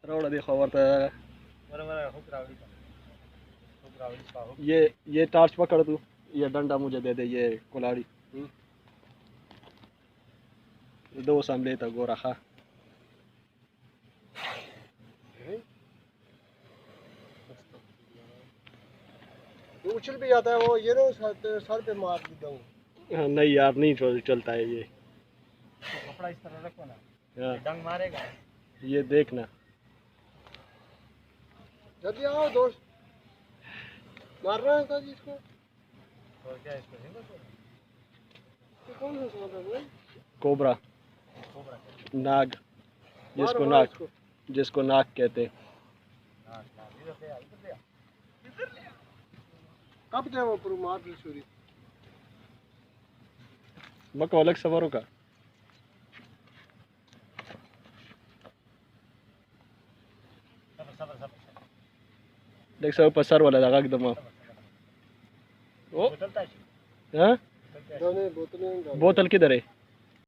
रावड़ा देखो वर्ता ये टार्च पकड़ तू, ये डंडा मुझे दे दे, ये कुल्हाड़ी दो सामने तक गो रखा। उछल भी जाता है वो, ये ना सर पे मार देता हूँ। नहीं यार, नहीं चलता है ये। तो कपड़ा इस तरह रखो ना, हाँ। डंग मारेगा। ये देखना जल्दी आओ दोस्त, मारना है था जिसको। और क्या इसको कौन सा समझ है? कोबरा, नाग, जिसको नाग कहते हैं। कब थे वो पर मार दी छुरी? मको अलग सवारों का देख सब पसर वाला लगा एकदम। ओ हाँ, बोतलें बोतल किधर है?